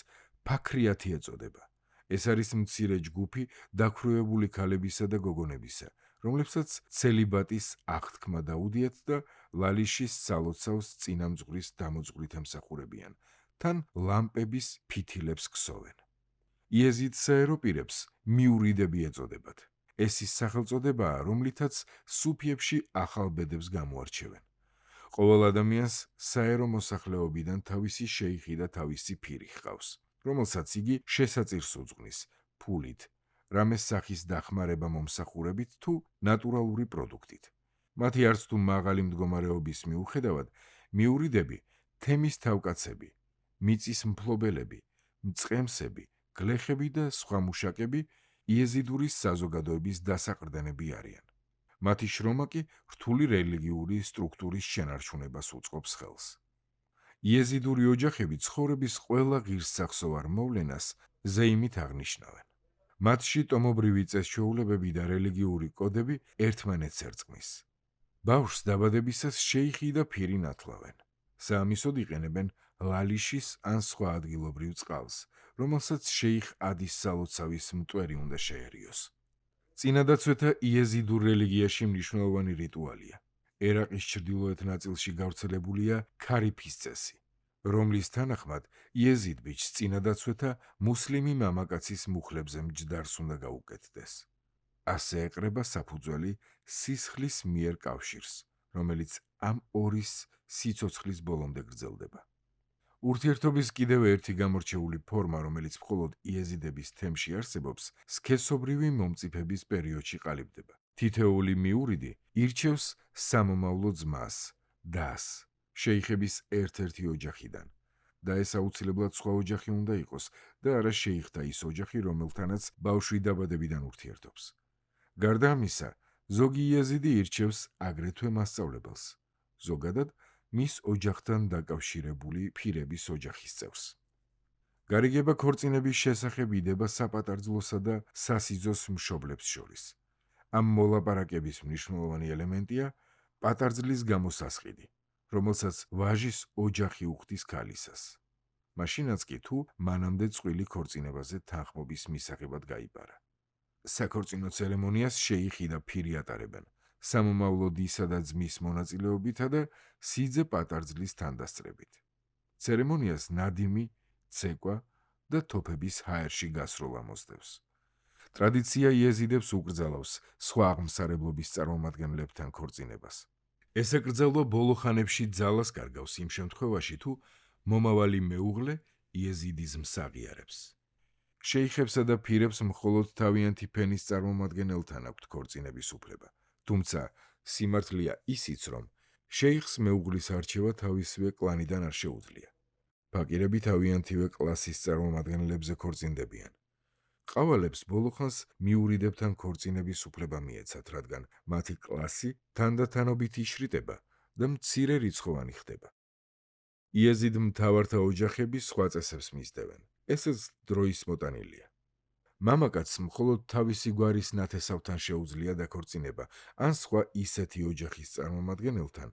ფაქრიათი ეწოდება. ეს არის მცირე ჯგუფი დაქვრივებული ქალებისა და გოგონებისა, რომლებსაც ცელიბატის აღთქმა დაუდიათ და ლალიშის სალოცავს წინამძღვრის დამოძღვრით ემსახურებიან, თან ლამპების ფითილებს ქსოვენ. იეზიდ საერო პირებს მიურიდები ეწოდებათ. ეს ის სახელწოდებაა, რომლითაც სუფიებში ახალ ბედებს გამოარჩევენ. ყოველ ადამიანს საერო მოსახლეობიდან თავისი შეიხი და თავისი ფირი ჰყავს, რომელსაც იგი შესაწირს უძღვნის ფულით, რამეს სახის დახმარება მომსახურებით თუ ნატურალური პროდუქტით. მათი არც თუ მაღალი მდგომარეობის მიუხედავად, მიურიდები თემის თავკაცები, მიწის მფლობელები, მწყემსები, გლეხები და სხვა მუშაკები იეზიდური საზოგადოების დასაყრდენები არიან. მათი შრომა კი რთული რელიგიური სტრუქტურის შენარჩუნებას უწყობს ხელს. იეზიდური ოჯახები ცხოვრების ყველა ღირსსახსოვარ მოვლენას ზეიმით აღნიშნავენ. მათში ტომობრივი წესჩვეულებები და რელიგიური კოდები ერთმანეთს ერწყმის. ბავშვს დაბადებისას შეიხი და ფირი ნათლავენ. საამისოდ იყენებენ ლალიშის ან სხვა ადგილობრივ წყალს, რომელსაც შეიხ ადის სალოცავის მტვერი უნდა შეერიოს. წინადაცვეთა იეზიდურ რელიგიაში მნიშვნელოვანი რიტუალია. ერაყის ჩრდილოეთ ნაწილში გავრცელებულია ქარიფის წესი, რომლის თანახმად იეზიდ ბიჭს წინადაცვეთა მუსლიმი მამაკაცის მუხლებზე მჯდარს უნდა გაუკეთდეს. ასე ეყრება საფუძველი სისხლის მიერ კავშირს, რომელიც ამ ორის სიცოცხლის ბოლომდე გრძელდება. ურთიერთობის კიდევ ერთი გამორჩეული ფორმა, რომელიც მხოლოდ იეზიდების თემში არსებობს, სქესობრივი მომწიფების პერიოდში ყალიბდება. თითოეული მიურიდი ირჩევს სამომავლო ძმას, დას, შეიხების ერთ-ერთი ოჯახიდან და ეს აუცილებლად სხვა ოჯახი უნდა იყოს და არა შეიხთა ის ოჯახი, რომელთანაც ბავშვი დაბადებიდან ურთიერთობს. გარდა ამისა, ზოგი იეზიდი ირჩევს აგრეთვე მასწავლებელს, ზოგადად მის ოჯახთან დაკავშირებული ფირების ოჯახის წევრს. გარიგება ქორწინების შესახებ იდება საპატარძლოსა და სასიძოს მშობლებს შორის. ამ მოლაპარაკების მნიშვნელოვანი ელემენტია პატარძლის გამოსასყიდი, რომელსაც ვაჟის ოჯახი უხდის ქალისას. მაშინაც კი თუ მანამდე წყვილი ქორწინებაზე თანხმობის მისაღებად გაიბარა. საქორწინო ცერემონიას შეიხი და ფირი ატარებენ, სამომავლო დისა და ძმის მონაწილეობითა და სიძე პატარძლის თანდასწრებით. ცერემონიას ნადიმი, ცეკვა და თოფების ჰაერში გასროლა მოსდევს. ტრადიცია იეზიდებს უკრძალავს სხვა აღმსარებლობის წარმომადგენლებთან ქორწინებას. ეს ეკრძალვა ბოლო ხანებში ძალას კარგავს იმ შემთხვევაში, თუ მომავალი მეუღლე იეზიდიზმს აღიარებს. შეიხებსა და ფირებს მხოლოდ თავიანთი ფენის წარმომადგენელთან აქვთ ქორწინების უფლება, თუმცა სიმართლეა ისიც, რომ შეიხს მეუღლის არჩევა თავისივე კლანიდან არ შეუძლია. ფაკირები თავიანთივე კლასის წარმომადგენლებზე ქორწინდებიან. ყავალებს ბოლოხანს მიურიდებთან ქორწინების უფლება მიეცათ, რადგან მათი კლასი თანდათანობით იშრიტება და მცირე რიცხოვანი ხდება. იეზიდ მთავართა ოჯახები სხვა წესებს მისდევენ. ესეც დროის მოტანილია. მამაკაცს მხოლოდ თავისი გვარის ნათესავთან შეუძლია დაქორწინება, ან სხვა ისეთი ოჯახის წარმომადგენელთან,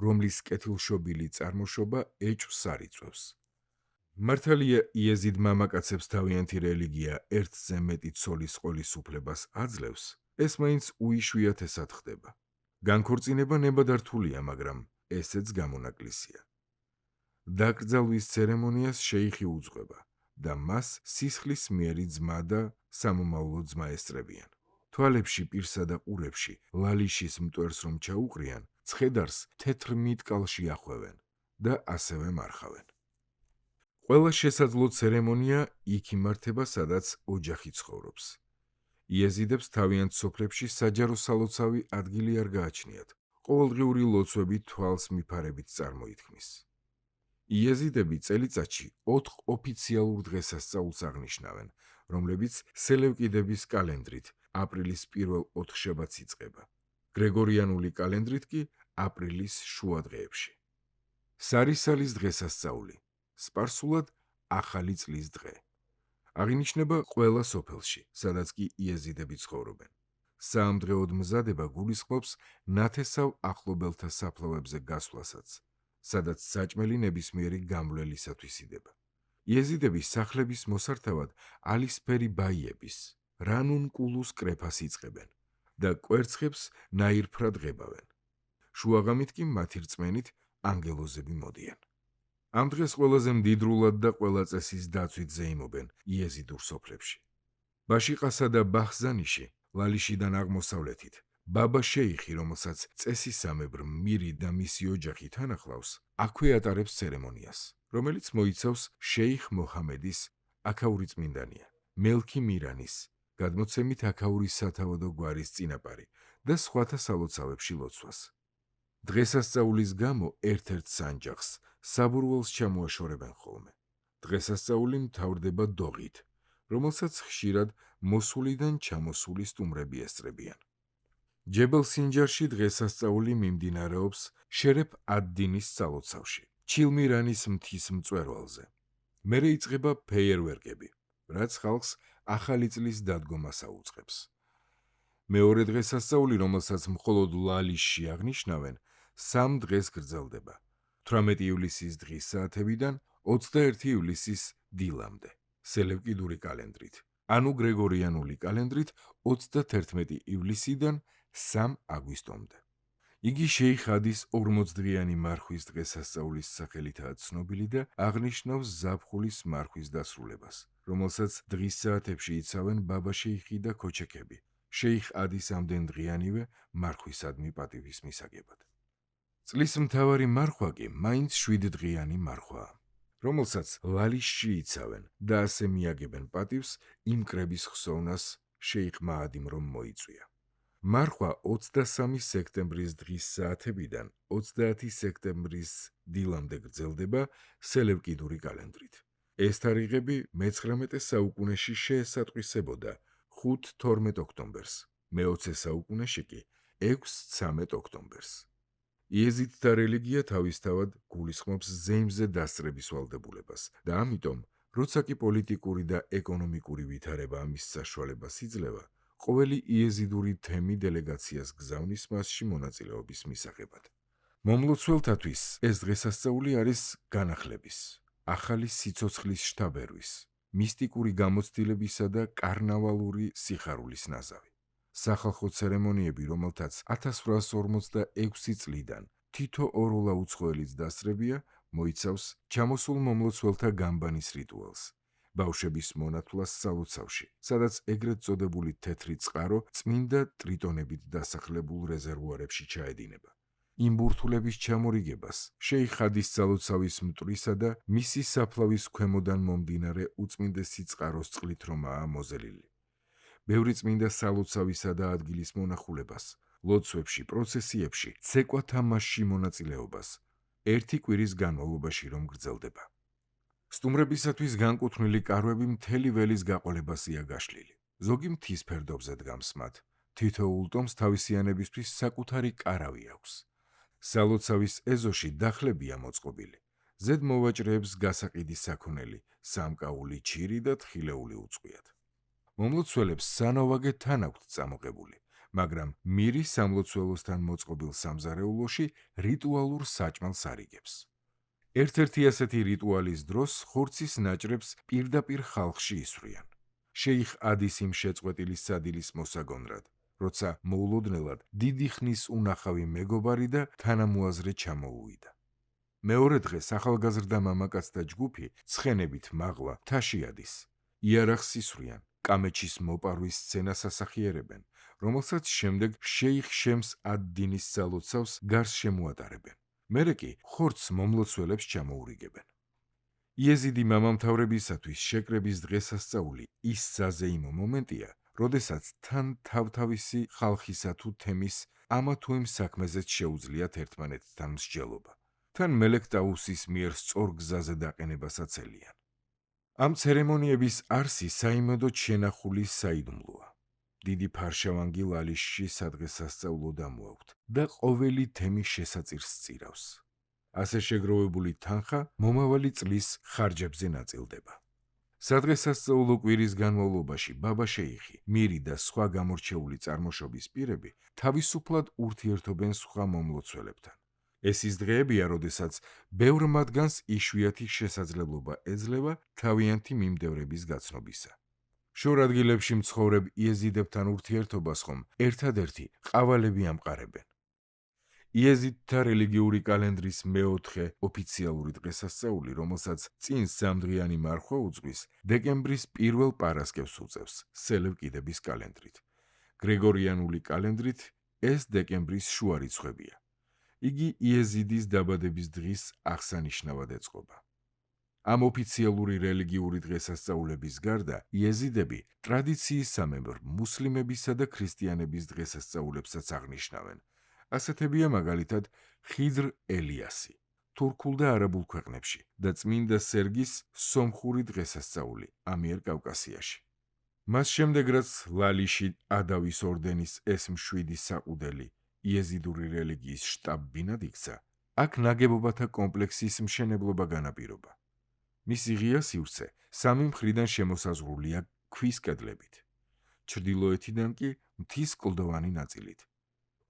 რომლის კეთილშობილი წარმოშობა ეჭვს არ იწვევს. მართალია იეზიდ მამაკაცებს თავიანთი რელიგია ერთზე მეტი ცოლის ყოლის უფლებას აძლევს, ეს მაინც უიშვიათესად ხდება. განქორწინება ნებადართულია, მაგრამ ესეც გამონაკლისია. დაკრძალვის ცერემონიას შეიხი უძღვება და მას სისხლის მიერი ძმა და სამომავლო ძმა ესწრებიან. თვალებში, პირსა და ყურებში ლალიშის მტვერს რომ ჩაუყრიან, ცხედარს თეთრ მიტკალში ახვევენ და ასევე მარხავენ. ყველა შესაძლო ცერემონია იქ იმართება, სადაც ოჯახი ცხოვრობს. იეზიდებს თავიანთ სოფლებში საჯარო სალოცავი ადგილი არ გააჩნიათ. ყოველდღიური ლოცვები თვალს მიფარებით წარმოითქმის. იეზიდები წელიწადში 4 ოფიციალურ დღესასწაულს აღნიშნავენ, რომლებიც სელევკიდების კალენდრით აპრილის პირველ 4 შაბათს იწყება. გრეგორიანული კალენდრით კი აპრილის შუა დღეებში. სარისალის დღესასწაული, სპარსულად ახალი წლის დღე. აღინიშნება ყველა სოფელში, სადაც კი იეზიდები ცხოვრობენ. საამდღეოდ მზადება გულისხმობს ნათესავ ახლობელთა საფლავებზე გასვლასაც, სადაც საჭმელი ნებისმიერი გამვლელისათვის იდება. იეზიდების სახლების მოსართავად ალისფერი ბაიების, რანუნკულუს კრეფას იწყებენ და კვერცხებს ნაირფრად ღებავენ. შუაღამით კი მათი რწმენით ანგელოზები მოდიან. ამ დღეს ყველაზე მდიდრულად და ყველა წესის დაცვით ზეიმობენ იეზიდურ სოფლებში. ბაშიყასა და ბახზანიში, ლალიშიდან აღმოსავლეთით, ბაბა შეიხი, რომელსაც წესისამებრ მირი და მისი ოჯახი თანახლავს, აქვე ატარებს ცერემონიას, რომელიც მოიცავს შეიხ მოჰამედის, აქაური წმინდანია, მელქი მირანის, გადმოცემით აქაურის სათავადო გვარის წინაპარი და სხვათა სალოცავებში ლოცვას. დღესასწაულის გამო ერთ-ერთ სანჯაყს საბურველს ჩამოაშორებენ ხოლმე. დღესასწაული მთავრდება დოღით, რომელსაც ხშირად მოსულიდან ჩამოსული სტუმრები ესწრებიან. ჯებელ სინჯარში დღესასწაული მიმდინარეობს შერეფ ად-დინის სალოცავში, ჩილმირანის მთის მწვერვალზე. მერე იწყება ფეიერვერკები, რაც ხალხს ახალი წლის დადგომას აუწყებს. მეორე დღესასწაული, რომელსაც მხოლოდ ლალიშში აღნიშნავენ, 3 დღეს გრძელდება. 18 ივლისის დღის საათებიდან 21 ივლისის დილამდე, სელევკიდური კალენდრით, ანუ გრეგორიანული კალენდრით 31 ივლისიდან 3 აგვისტომდე. იგი შეიხ ადის 40-დღიანი მარხვის დღესასწაულის სახელითაა ცნობილი და აღნიშნავს ზაფხულის მარხვის დასრულებას, რომელსაც დღის საათებში იცავენ ბაბა შეიხი და ქოჩექები, შეიხ ადის ამდენდღიანივე მარხვისადმი პატივის მისაგებად. წლის მთავარი მარხვა კი მაინც 7-დღიანი მარხვაა, რომელსაც ლალიშში იცავენ და ასე მიაგებენ პატივს იმ კრების ხსოვნას შეიხ მაადიმ რომ მოიწვია. მარხვა 23 სექტემბრის დღის საათებიდან 30 სექტემბრის დილამდე გრძელდება სელევკიდური კალენდრით. ეს თარიღები მე-19 საუკუნეში შეესატყვისებოდა 5-12 ოქტომბერს, მე-20 საუკუნეში კი 6-13 ოქტომბერს. იეზიდთა რელიგია თავისთავად გულისხმობს ზეიმზე დასწრების ვალდებულებას და ამიტომ, როცა კი პოლიტიკური და ეკონომიკური ვითარება ამის საშუალებას იძლევა, ყოველი იეზიდური თემი დელეგაციას გზავნის მასში მონაწილეობის მისაღებად. მომლოცველთათვის ეს დღესასწაული არის განახლების, ახალი სიცოცხლის შთაბერვის, მისტიკური გამოცდილებისა და კარნავალური სიხარულის ნაზავი. სახალხო ცერემონიები, რომელთაც 1846 წლიდან თითო ოროლა უცხოელიც დასწრებია, მოიცავს ჩამოსულ მომლოცველთა გამბანის რიტუალს, ბავშვების მონათვლას სალოცავში, სადაც ეგრეთ წოდებული თეთრი წყარო წმინდა ტრიტონებით დასახლებულ რეზერვუარებში ჩაედინება. იმ ბურთულების ჩამორიგებას შეიხადის სალოცავის მტვრისა და მისი საფლავის ქვემოდან მომდინარე უწმინდესი წყაროს წყლით რომაა მოზელილი. ბევრი წმინდა სალოცავისა და ადგილის მონახულებას, ლოცვებში, პროცესიებში, ცეკვათა მასში მონაწილეობას, ერთი კვირის განმავლობაში რომ გრძელდება. სტუმრებისათვის განკუთვნილი კარვები მთელი ველის გაყოლებასია გაშლილი. ზოგი მთის ფერდობზე დგამს მათ, თითოეულ ტომს თავისიანებისთვის საკუთარი კარავი აქვს. სალოცავის ეზოში დახლებია მოწყობილი. ზედ მოვაჭრეებს გასაყიდის საქონელი, სამკაული ჩირი და თხილეული უწყვიათ. მომლოცველებს სანოვაგე თან აქვთ წამოყებული, მაგრამ მირი სამლოცველოსთან მოწყობილ სამზარეულოში რიტუალურ საჭმელს არიგებს. ერთ-ერთი ასეთი რიტუალის დროს ხორცის ნაჭრებს პირდაპირ ხალხში ისვრიან. შეიხ ადის იმ შეწყვეტილის სადილის მოსაგონრად, როცა მოულოდნელად დიდი ხნის უნახავი მეგობარი და თანამოაზრე ჩამოუვიდა. მეორე დღეს ახალგაზრდა მამაკაცთა ჯგუფი ცხენებით მაღლა მთაში ადის. იარაღს ისვრიან, კამეჩის მოპარვის სცენას ასახიერებენ, რომელსაც შემდეგ შეიხ შემს ად-დინის სალოცავს გარს შემოატარებენ. მერე კი ხორცს მომლოცველებს ჩამოურიგებენ. იეზიდი მამამთავრებისათვის შეკრების დღესასწაული ის საზეიმო მომენტია, როდესაც თან თავთავისი ხალხისა თუ თემის ამა თუ იმ საქმეზეც შეუძლიათ ერთმანეთთან მსჯელობა. თან მელექ ტაუსის მიერ სწორ გზაზე დაყენებასაც ელიან. ამ ცერემონიების არსი საიმედოდ შენახული საიდუმლოა. დიდი ფარშავანგი ლალიშში სადღესასწაულო დამოაქვთ და ყოველი თემის შესაწირს სწირავს. ასე შეგროვებული თანხა მომავალი წლის ხარჯებზე ნაწილდება. სადღესასწაულო კვირის განმავლობაში ბაბა შეიხი, მირი და სხვა გამორჩეული წარმოშობის პირები თავისუფლად ურთიერთობენ სხვა მომლოცველებთან. ეს ის დღეებია, როდესაც ბევრ მათგანს იშვიათი შესაძლებლობა ეძლევა თავიანთი მიმდევრების გაცნობისა. შორ ადგილებში მცხოვრებ იეზიდებთან ურთიერთობას ხომ ერთადერთი ყავალები ამყარებენ. იეზიდთა რელიგიური კალენდრის მეოთხე ოფიციალური დღესასწაული, რომელსაც წინ სამდღიანი მარხვა უძღვის, დეკემბრის პირველ პარასკევს უწევს სელევკიდების კალენდრით. გრეგორიანული კალენდრით ეს დეკემბრის შუა რიცხვებია. იგი იეზიდის დაბადების დღის აღსანიშნავად ეწყობა. ამ ოფიციალური რელიგიური დღესასწაულების გარდა, იეზიდები ტრადიციისამებრ მუსლიმებისა და ქრისტიანების დღესასწაულებსაც აღნიშნავენ. ასეთებია მაგალითად ხიდრ ელიასი, თურქულ და არაბულ ქვეყნებში და წმინდა სერგის სომხური დღესასწაული ამიერკავკასიაში. მას შემდეგ, რაც ლალიში ადავის ორდენის S7 საყუდელი იეზიდური რელიგიის შტაბ-ბინად იქცა, აქ ნაგებობათა კომპლექსის მშენებლობა განაპირობა. მისი ღია სივრცე სამი მხრიდან შემოსაზღვრულია ქვის კედლებით, ჩრდილოეთიდან კი მთის კლდოვანი ნაწილით.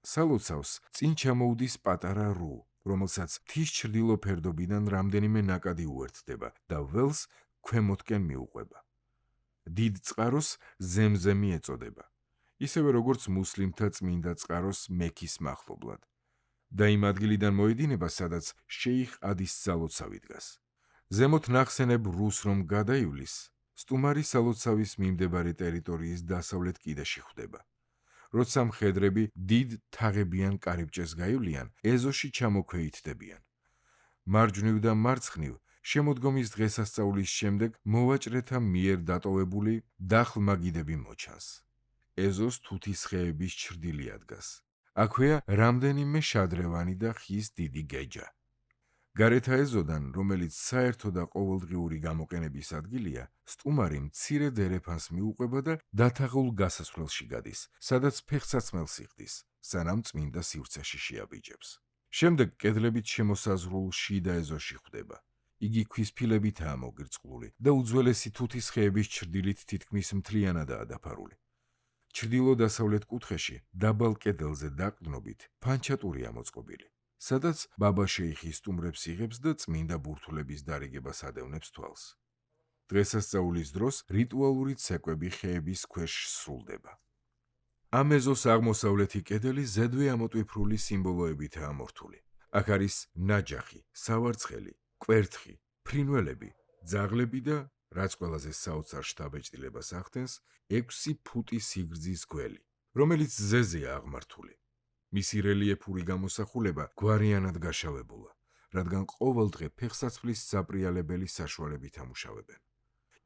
სალოცავს წინ ჩამოუდის პატარა რო, რომელსაც მთის ჩრდილო ფერდობიდან რამდენიმე ნაკადი უერთდება და ველს ქვემოთკენ მიუყვება. დიდ წყაროს ზემზემი ეწოდება, ისევე როგორც მუსლიმთა წმინდა წყაროს მექის მახლობლად და იმ ადგილიდან მოედინება, სადაც შეიხ ადის სალოცავი დგას. ზემოთ ნახსენებ რუს რომ გადაივლის, სტუმარი სალოცავის მიმდებარე ტერიტორიის დასავლეთ კიდეში ხვდება. როცა მხედრები დიდ თაღებიან კარიბჭეს გაივლიან, ეზოში ჩამოქვეითდებიან. მარჯვნივ და მარცხნივ შემოდგომის დღესასწაულის შემდეგ მოვაჭრეთა მიერ დატოვებული დახლმაგიდები მოჩანს. ეზოს თუთის ხეების ჩრდილი ადგას. აქვეა რამდენიმე შადრევანი და ხის დიდი გეჯა. გარეთა ეზოდან, რომელიც საერთო და ყოველდღიური გამოყენების ადგილია, სტუმარი მცირე დერეფანს მიუყვება და დათაღულ გასასვლელში გადის, სადაც ფეხსაცმელს იხდის, სანამ წმინდა სივრცეში შეაბიჯებს. შემდეგ კედლებით შემოსაზღვრულ შიდა ეზოში ხვდება. იგი ქვის ფილებითაა მოგირწყლული და უძველესი თუთის ხეების ჩრდილით თითქმის მთლიანადაა დაფარული. ჩრდილო-დასავლეთ კუთხეში დაბალ კედელზე დაყრდნობით ფანჩატურია მოწყობილი. სადაც ბაბა შეიხი სტუმრებს იღებს და წმინდა ბურთულების დარიგებას ადევნებს თვალს. დღესასწაულის დროს რიტუალური ცეკვები ხეების ქვეშ სრულდება. ამ ეზოს აღმოსავლეთი კედელი ზედვე ამოტვიფრული სიმბოლოებითაა მორთული. აქ არის ნაჯახი, სავარცხელი, კვერთხი, ფრინველები, ძაღლები და, რაც ყველაზე საოცარ შთაბეჭდილებას ახდენს, 6 ფუტი სიგრძის გველი, რომელიც ზეზეა აღმართული. მისი რელიეფური გამოსახულება გვარიანად გაშავებულა, რადგან ყოველდღე ფეხსაცმლის საპრიალებელი საშუალებით ამუშავებენ.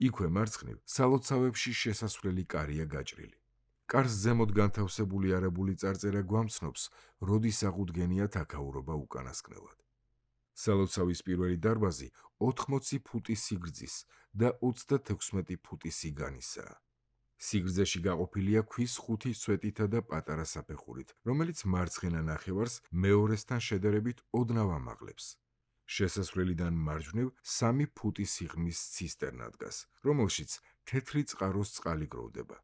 იქვე მარცხნივ სალოცავებში შესასვლელი კარია გაჭრილი. კარს ზემოთ განთავსებული არაბული წარწერა გვამცნობს, როდის აღუდგენია თაქაურობა უკანასკნელად. სალოცავის პირველი დარბაზი 80 ფუტი სიგრძის და 36 ფუტი სიგანისაა. სიგრძეში გაყოფილია ქვის 5 სვეტითა და პატარა საფეხურით, რომელიც მარცხენა ნახევარს მეორესთან შედარებით ოდნავ ამაღლებს. შესასვლელიდან მარჯვნივ 3 ფუტი სიღრმის ცისტერნა დგას, რომელშიც თეთრი წყაროს წყალი გროვდება.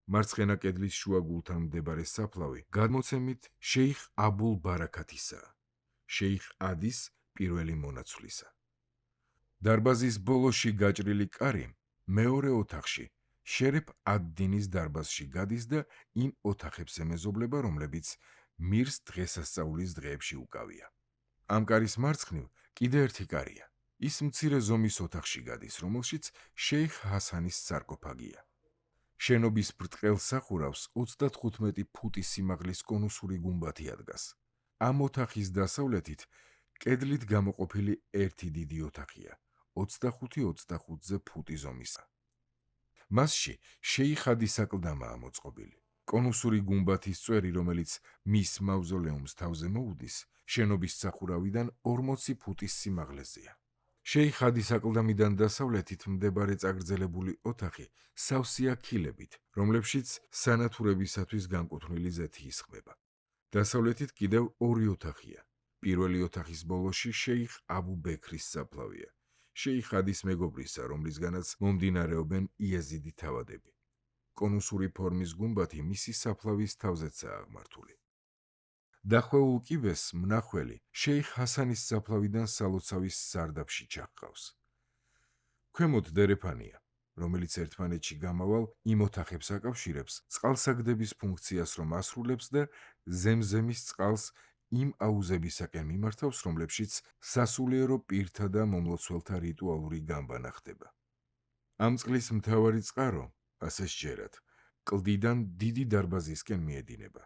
მარცხენა კედლის შუაგულთან მდებარე საფლავი გადმოცემით შეიხ აბულ ბარაქათისაა, შეიხ ადის პირველი მონაცვლისა. დარბაზის ბოლოში გაჭრილი კარი მეორე ოთახში, შერეფ ად-დინის დარბაზში გადის და იმ ოთახებს ემეზობლება, რომლებიც მირს დღესასწაულის დღეებში უკავია. ამ კარის მარცხნივ კიდე ერთი კარია. ის მცირე ზომის ოთახში გადის, რომელშიც შეიხ ჰასანის სარკოფაგია. შენობის ბრტყელ სახურავს 35 ფუტი სიმაღლის კონუსური გუმბათი ადგას. ამ ოთახის დასავლეთით კედლით გამოყოფილი ერთი დიდი ოთახია, 25-25-ზე ფუტი ზომისა. მასში შეიხ ადის აკლდამაა მოწყობილი. კონუსური გუმბათის წვერი, რომელიც მის მავზოლეუმს თავზე მოუდის, შენობის სახურავიდან 40 ფუტის სიმაღლეზეა. შეიხ ადის აკლდამიდან დასავლეთით მდებარე წაგრძელებული ოთახი სავსეა ქილებით, რომლებშიც სანათურებისათვის განკუთვნილი ზეთი ისხმება. დასავლეთით კიდევ ორი ოთახია. პირველი ოთახის ბოლოში შეიხ აბუ ბექრის საფლავია, შეიხ ადის მეგობრისა, რომლისგანაც მომდინარეობენ იეზიდი თავადები. კონუსური ფორმის გუმბათი მისი საფლავის თავზეცაა აღმართული. დახვეულ კიბეს მნახველი შეიხ ჰასანის საფლავიდან სალოცავის სარდაფში ჩაჰყავს. ქვემოთ დერეფანია, რომელიც ერთმანეთში გამავალ იმ ოთახებს აკავშირებს, წყალსაგდების ფუნქციას რომ ასრულებს და ზემზემის წყალს იმ აუზებისაკენ მიმართავს, რომლებშიც სასულიერო პირთა და მომლოცველთა რიტუალური გამბანა ხდება. ამ წყლის მთავარი წყარო, ასე სჯერათ, კლდიდან დიდი დარბაზისკენ მიედინება,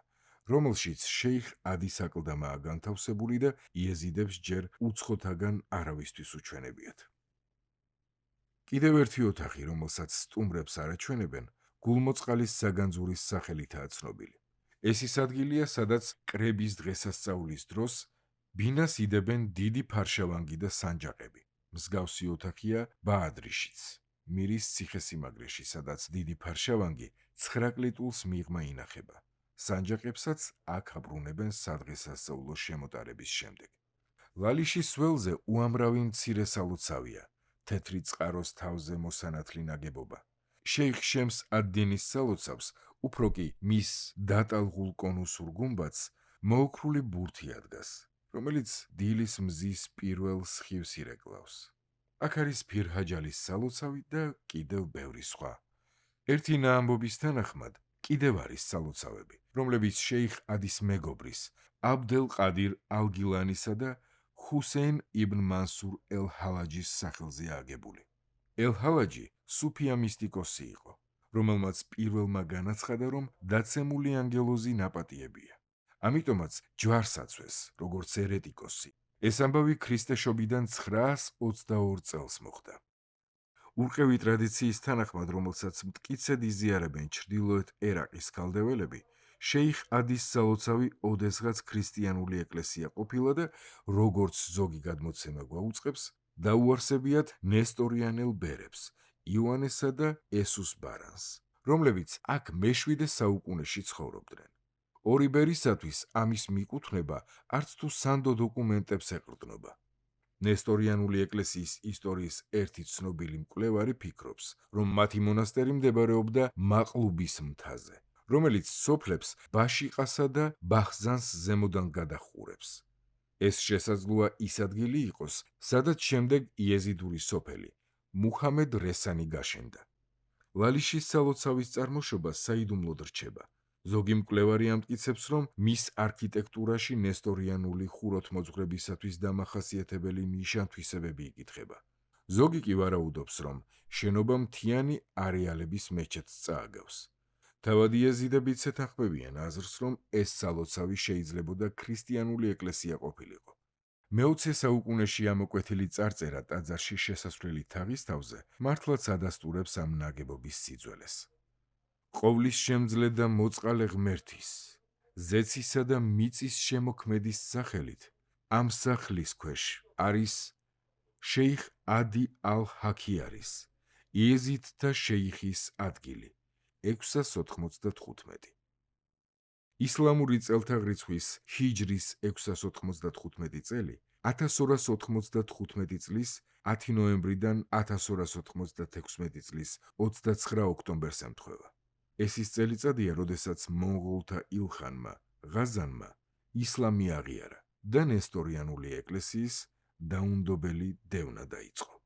რომელშიც შეიხ ადის აკლდამაა განთავსებული და იეზიდებს ჯერ უცხოთაგან არავისთვის უჩვენებიათ. კიდევ ერთი ოთახი, რომელსაც სტუმრებს არ აჩვენებენ, გულმოწყალის საგანძურის სახელითაა ცნობილი. ეს ის ადგილია, სადაც კრების დღესასწაულის დროს ბინას იდებენ დიდი ფარშავანგი და სანჯაყები. მსგავსი ოთახია ბაადრიშიც, მირის ციხესიმაგრეში, სადაც დიდი ფარშავანგი 9 კლიტულს მიღმა ინახება. სანჯაყებსაც აქ აბრუნებენ სადღესასწაულო შემოტარების შემდეგ. ლალიშის ველზე უამრავი მცირე სალოცავია, თეთრი წყაროს თავზე მოსანათლი ნაგებობა. შეიხ შემს ად-დინის სალოცავს, უფრო კი მის დატალღულ კონუსურ გუმბათს მოოქრული ბურთი ადგას, რომელიც დილის მზის პირველ სხივს ირეკლავს. აქ არის ფირჰაჯალის სალოცავი და კიდევ ბევრი სხვა. ერთი ნაამბობის თანახმად კიდევ არის სალოცავები, რომლებიც შეიხ ადის მეგობრის, აბდელ ყადირ ალგილანისა და ჰუსეინ იბნ მანსურ ელ-ჰალაჯის სახელზე აგებული. ელ-ჰალაჯი სუფია მისტიკოსი იყო, რომელმაც პირველმა განაცხადა, რომ დაცემული ანგელოზი ნაპატიებია. ამიტომაც ჯვარს აწვეს, როგორც ერეტიკოსი. ეს ამბავი ქრისტეშობიდან 922 წელს მოხდა. ურყევი ტრადიციის თანახმად, რომელსაც მტკიცედ იზიარებენ ჩრდილოეთ ერაყის ქალდეველები, შეიხ ადის სალოცავი ოდესღაც ქრისტიანული ეკლესია ყოფილა და როგორც ზოგი გადმოცემა გვაუწყებს, დაუარსებიათ ნესტორიანელ ბერებს, იოანესა და ესუს ბარანს, რომლებიც აქ მე-7 საუკუნეში ცხოვრობდნენ. ორი ბერისათვის ამის მიკუთვნება არც თუ სანდო დოკუმენტებს ეყრდნობა. ნესტორიანული ეკლესიის ისტორიის ერთი ცნობილი მკვლევარი ფიქრობს, რომ მათი მონასტერი მდებარეობდა მაყლუბის მთაზე, რომელიც სოფლებს ბაშიყასა და ბახზანს ზემოდან გადაჰყურებს. ეს შესაძლოა ის ადგილი იყოს, სადაც შემდეგ იეზიდური სოფელი მუჰამედ რესანი გაშენდა. ლალიშის სალოცავის წარმოშობა საიდუმლოდ რჩება. ზოგი მკვლევარი ამტკიცებს, რომ მის არქიტექტურაში ნესტორიანული ხუროთმოძღვრებისათვის დამახასიათებელი ნიშან-თვისებები იკითხება. ზოგი კი ვარაუდობს, რომ შენობა მთიანი არეალების მეჩეთს წააგავს. თავად იეზიდებიც ეთანხმებიან აზრს, რომ ეს სალოცავი შეიძლებოდა ქრისტიანული ეკლესია ყოფილიყო. მე-20 საუკუნეში ამოკვეთილი წარწერა ტაძარში შესასვლელი თაღის თავზე მართლაც ადასტურებს ამ ნაგებობის სიძველეს. ყოვლის შემძლე და მოწყალე ღმერთის, ზეცისა და მიწის შემოქმედის სახელით ამ სახლის ქვეშ არის შეიხ ადი ალ-ჰაქიარის, იეზიდთა შეიხის ადგილი 695. ისლამური წელთაღრიცხვის ჰიჯრის 695 წელი 1295 წლის 10 ნოემბრიდან 1296 წლის 29 ოქტომბერს ემთხვევა. ეს ის წელიწადია, როდესაც მონღოლთა ილხანმა ღაზანმა ისლამი აღიარა და ნესტორიანული ეკლესიის დაუნდობელი დევნა დაიწყო.